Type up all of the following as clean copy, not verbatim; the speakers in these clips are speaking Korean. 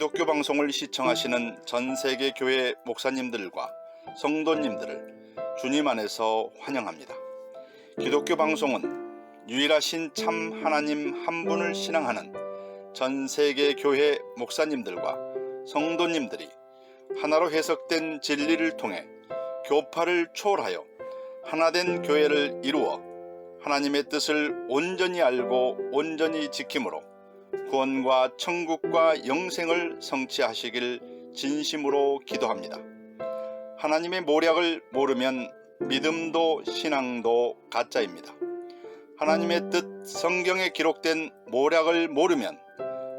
기독교 방송을 시청하시는 전 세계 교회 목사님들과 성도님들을 주님 안에서 환영합니다. 기독교 방송은 유일하신 참 하나님 한 분을 신앙하는 전 세계 교회 목사님들과 성도님들이 하나로 해석된 진리를 통해 교파를 초월하여 하나된 교회를 이루어 하나님의 뜻을 온전히 알고 온전히 지킴으로 구원과 천국과 영생을 성취하시길 진심으로 기도합니다. 하나님의 모략을 모르면 믿음도 신앙도 가짜입니다. 하나님의 뜻 성경에 기록된 모략을 모르면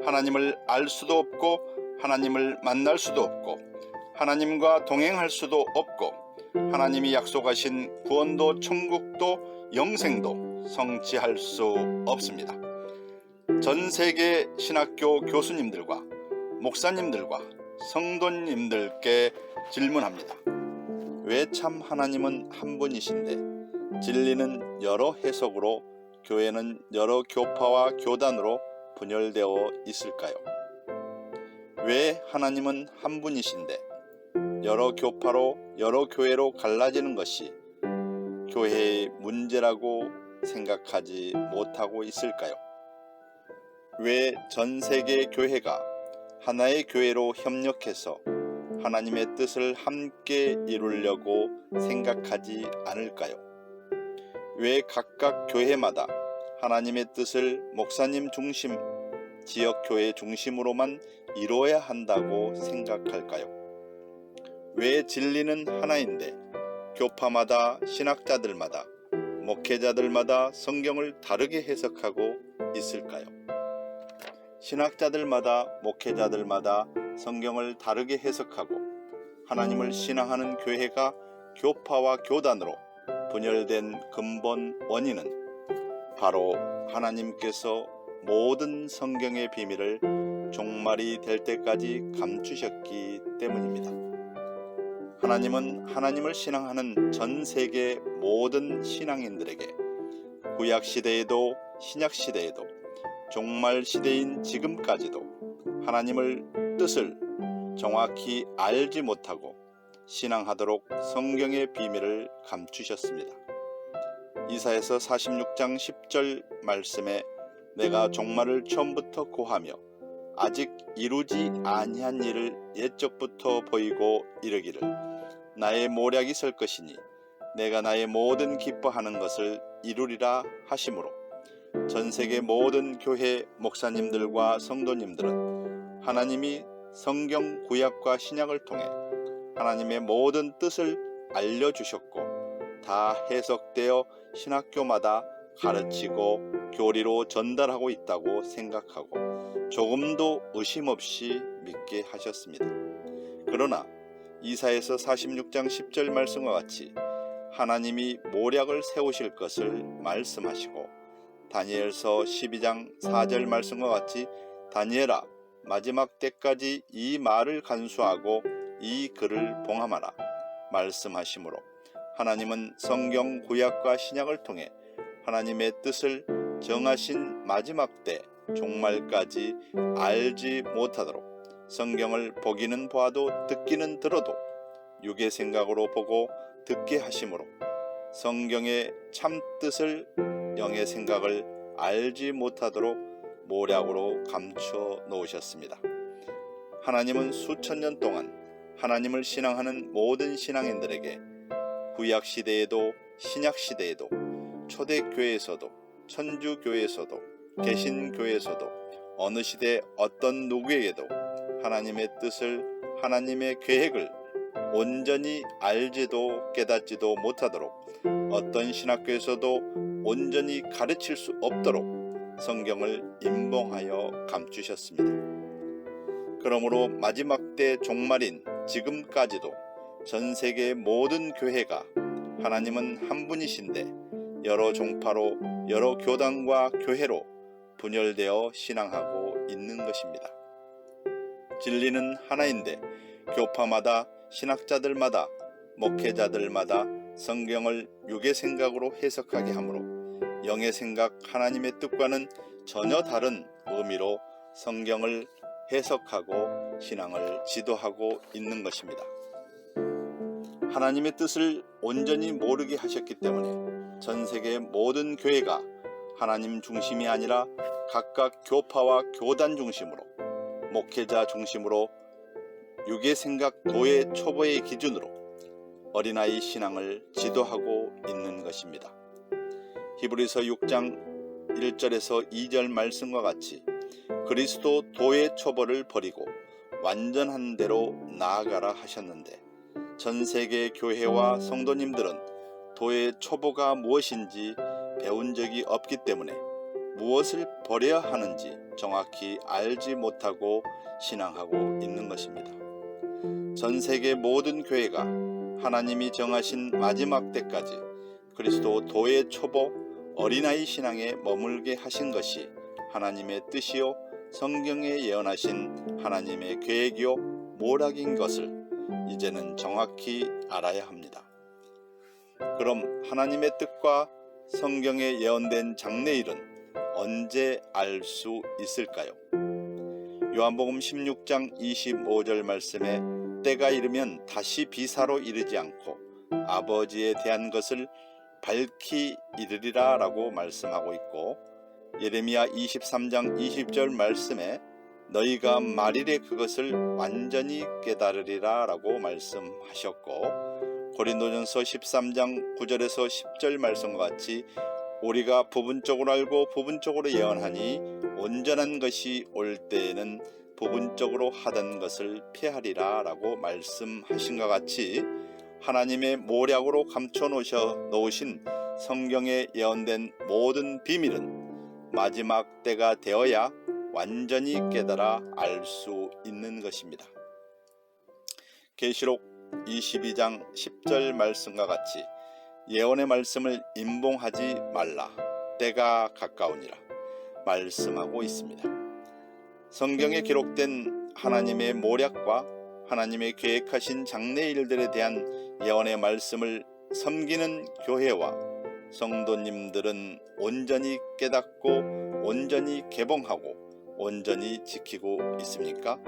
하나님을 알 수도 없고 하나님을 만날 수도 없고 하나님과 동행할 수도 없고 하나님이 약속하신 구원도 천국도 영생도 성취할 수 없습니다. 전 세계 신학교 교수님들과 목사님들과 성도님들께 질문합니다. 왜 참 하나님은 한 분이신데 진리는 여러 해석으로 교회는 여러 교파와 교단으로 분열되어 있을까요? 왜 하나님은 한 분이신데 여러 교파로 여러 교회로 갈라지는 것이 교회의 문제라고 생각하지 못하고 있을까요? 왜 전 세계 교회가 하나의 교회로 협력해서 하나님의 뜻을 함께 이루려고 생각하지 않을까요? 왜 각각 교회마다 하나님의 뜻을 목사님 중심, 지역교회 중심으로만 이루어야 한다고 생각할까요? 왜 진리는 하나인데 교파마다 신학자들마다 목회자들마다 성경을 다르게 해석하고 있을까요? 신학자들마다 목회자들마다 성경을 다르게 해석하고 하나님을 신앙하는 교회가 교파와 교단으로 분열된 근본 원인은 바로 하나님께서 모든 성경의 비밀을 종말이 될 때까지 감추셨기 때문입니다. 하나님은 하나님을 신앙하는 전 세계 모든 신앙인들에게 구약 시대에도 신약 시대에도 종말 시대인 지금까지도 하나님을 뜻을 정확히 알지 못하고 신앙하도록 성경의 비밀을 감추셨습니다. 이사야서 46장 10절 말씀에 내가 종말을 처음부터 고하며 아직 이루지 아니한 일을 옛적부터 보이고 이르기를 나의 모략이 설 것이니 내가 나의 모든 기뻐하는 것을 이루리라 하심으로 전 세계 모든 교회 목사님들과 성도님들은 하나님이 성경 구약과 신약을 통해 하나님의 모든 뜻을 알려주셨고 다 해석되어 신학교마다 가르치고 교리로 전달하고 있다고 생각하고 조금도 의심 없이 믿게 하셨습니다. 그러나 이사야서 46장 10절 말씀과 같이 하나님이 모략을 세우실 것을 말씀하시고 다니엘서 12장 4절 말씀과 같이 다니엘아 마지막 때까지 이 말을 간수하고 이 글을 봉함하라 말씀하시므로 하나님은 성경 구약과 신약을 통해 하나님의 뜻을 정하신 마지막 때 종말까지 알지 못하도록 성경을 보기는 보아도 듣기는 들어도 육의 생각으로 보고 듣게 하심으로 성경의 참 뜻을 영의 생각을 알지 못하도록 모략으로 감춰 놓으셨습니다. 하나님은 수천 년 동안 하나님을 신앙하는 모든 신앙인들에게 구약 시대에도 신약 시대에도 초대교회에서도 천주교회에서도 개신교회에서도 어느 시대 어떤 누구에게도 하나님의 뜻을 하나님의 계획을 온전히 알지도 깨닫지도 못하도록 어떤 신학교에서도 온전히 가르칠 수 없도록 성경을 임봉하여 감추셨습니다. 그러므로 마지막 때 종말인 지금까지도 전 세계 모든 교회가 하나님은 한 분이신데 여러 종파로 여러 교단과 교회로 분열되어 신앙하고 있는 것입니다. 진리는 하나인데 교파마다 신학자들마다 목회자들마다 성경을 육의 생각으로 해석하게 하므로 영의 생각 하나님의 뜻과는 전혀 다른 의미로 성경을 해석하고 신앙을 지도하고 있는 것입니다. 하나님의 뜻을 온전히 모르게 하셨기 때문에 전 세계 모든 교회가 하나님 중심이 아니라 각각 교파와 교단 중심으로, 목회자 중심으로, 육의 생각, 도의 초보의 기준으로 어린아이 신앙을 지도하고 있는 것입니다. 히브리서 6장 1절에서 2절 말씀과 같이 그리스도 도의 초보를 버리고 완전한 대로 나아가라 하셨는데, 전 세계 교회와 성도님들은 도의 초보가 무엇인지 배운 적이 없기 때문에 무엇을 버려야 하는지 정확히 알지 못하고 신앙하고 있는 것입니다. 전 세계 모든 교회가 하나님이 정하신 마지막 때까지 그리스도 도의 초보 어린아이 신앙에 머물게 하신 것이 하나님의 뜻이요 성경에 예언하신 하나님의 계획이요 모략인 것을 이제는 정확히 알아야 합니다. 그럼 하나님의 뜻과 성경에 예언된 장래일은 언제 알 수 있을까요? 요한복음 16장 25절 말씀에 때가 이르면 다시 비사로 이르지 않고 아버지에 대한 것을 밝히 이르리라 라고 말씀하고 있고, 예레미야 23장 20절 말씀에 너희가 말일에 그것을 완전히 깨달으리라 라고 말씀하셨고, 고린도전서 13장 9절에서 10절 말씀과 같이 우리가 부분적으로 알고 부분적으로 예언하니 온전한 것이 올 때에는 부분적으로 하던 것을 피하리라 라고 말씀하신 것 같이 하나님의 모략으로 감춰 놓으신 성경에 예언된 모든 비밀은 마지막 때가 되어야 완전히 깨달아 알 수 있는 것입니다. 계시록 22장 10절 말씀과 같이 예언의 말씀을 임봉하지 말라, 때가 가까우니라 말씀하고 있습니다. 성경에 기록된 하나님의 모략과 하나님의 계획하신 장래 일들에 대한 예언의 말씀을 섬기는 교회와 성도님들은 온전히 깨닫고 온전히 개봉하고 온전히 지키고 있습니까?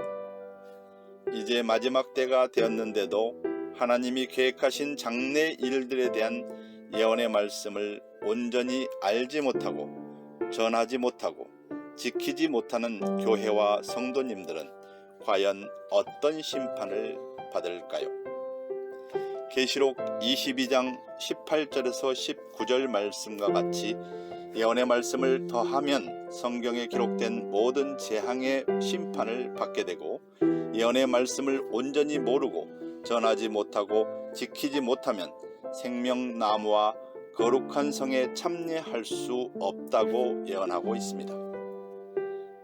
이제 마지막 때가 되었는데도 하나님이 계획하신 장래 일들에 대한 예언의 말씀을 온전히 알지 못하고 전하지 못하고 지키지 못하는 교회와 성도님들은 과연 어떤 심판을 받을까요? 계시록 22장 18절에서 19절 말씀과 같이 예언의 말씀을 더하면 성경에 기록된 모든 재앙의 심판을 받게 되고, 예언의 말씀을 온전히 모르고 전하지 못하고 지키지 못하면 생명나무와 거룩한 성에 참여할 수 없다고 예언하고 있습니다.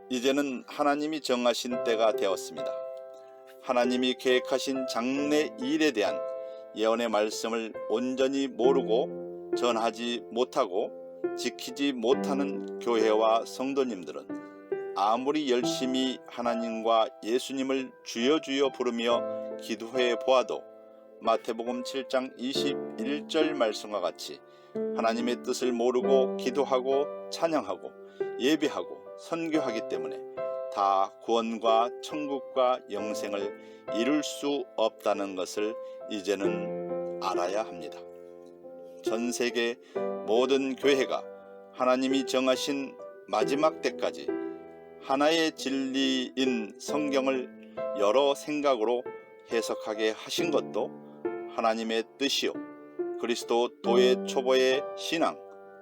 이제는 하나님이 정하신 때가 되었습니다. 하나님이 계획하신 장래 일에 대한 예언의 말씀을 온전히 모르고 전하지 못하고 지키지 못하는 교회와 성도님들은 아무리 열심히 하나님과 예수님을 주여 주여 부르며 기도해 보아도 마태복음 7장 21절 말씀과 같이 하나님의 뜻을 모르고 기도하고 찬양하고 예배하고 선교하기 때문에 다 구원과 천국과 영생을 이룰 수 없다는 것을 이제는 알아야 합니다. 전 세계 모든 교회가 하나님이 정하신 마지막 때까지 하나의 진리인 성경을 여러 생각으로 해석하게 하신 것도 하나님의 뜻이요 그리스도 도의 초보의 신앙,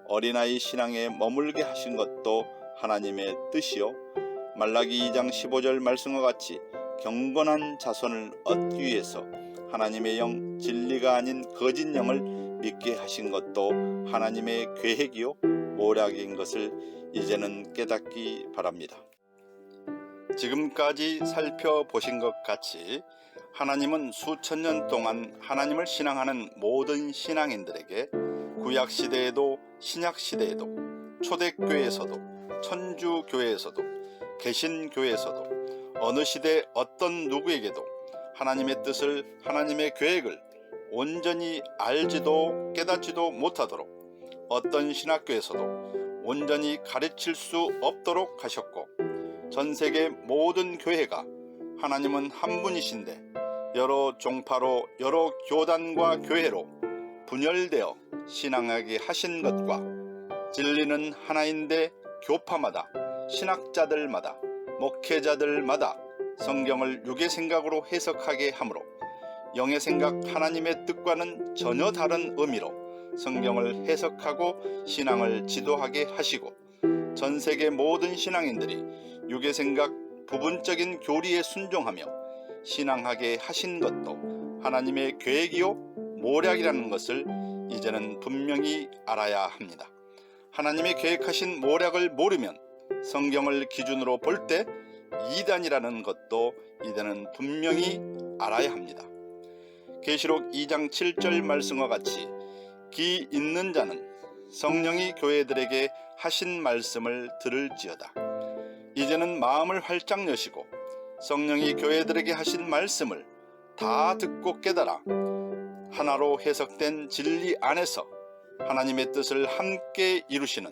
어린아이 신앙에 머물게 하신 것도 하나님의 뜻이요 말라기 2장 15절 말씀과 같이 경건한 자손을 얻기 위해서 하나님의 영, 진리가 아닌 거짓 영을 믿게 하신 것도 하나님의 계획이요 모략인 것을 이제는 깨닫기 바랍니다. 지금까지 살펴보신 것 같이 하나님은 수천 년 동안 하나님을 신앙하는 모든 신앙인들에게 구약시대에도 신약시대에도 초대교회에서도 천주교회에서도 개신교회에서도 어느 시대 어떤 누구에게도 하나님의 뜻을, 하나님의 계획을 온전히 알지도 깨닫지도 못하도록 어떤 신학교에서도 온전히 가르칠 수 없도록 하셨고, 전 세계 모든 교회가 하나님은 한 분이신데 여러 종파로 여러 교단과 교회로 분열되어 신앙하게 하신 것과 진리는 하나인데 교파마다 신학자들마다 목회자들마다 성경을 육의 생각으로 해석하게 하므로 영의 생각 하나님의 뜻과는 전혀 다른 의미로 성경을 해석하고 신앙을 지도하게 하시고 전 세계 모든 신앙인들이 육의 생각 부분적인 교리에 순종하며 신앙하게 하신 것도 하나님의 계획이요 모략이라는 것을 이제는 분명히 알아야 합니다. 하나님의 계획하신 모략을 모르면 성경을 기준으로 볼 때 이단이라는 것도 이제는 분명히 알아야 합니다. 계시록 2장 7절 말씀과 같이 귀 있는 자는 성령이 교회들에게 하신 말씀을 들을지어다. 이제는 마음을 활짝 여시고 성령이 교회들에게 하신 말씀을 다 듣고 깨달아 하나로 해석된 진리 안에서 하나님의 뜻을 함께 이루시는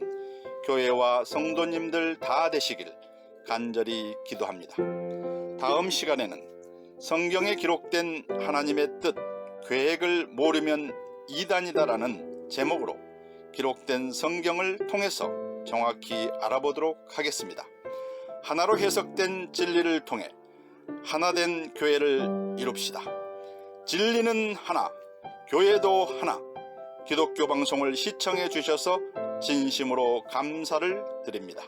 교회와 성도님들 다 되시길 간절히 기도합니다. 다음 시간에는 성경에 기록된 하나님의 뜻, 계획을 모르면 이단이다라는 제목으로 기록된 성경을 통해서 정확히 알아보도록 하겠습니다. 하나로 해석된 진리를 통해 하나된 교회를 이룹시다. 진리는 하나, 교회도 하나. 기독교 방송을 시청해 주셔서 진심으로 감사를 드립니다.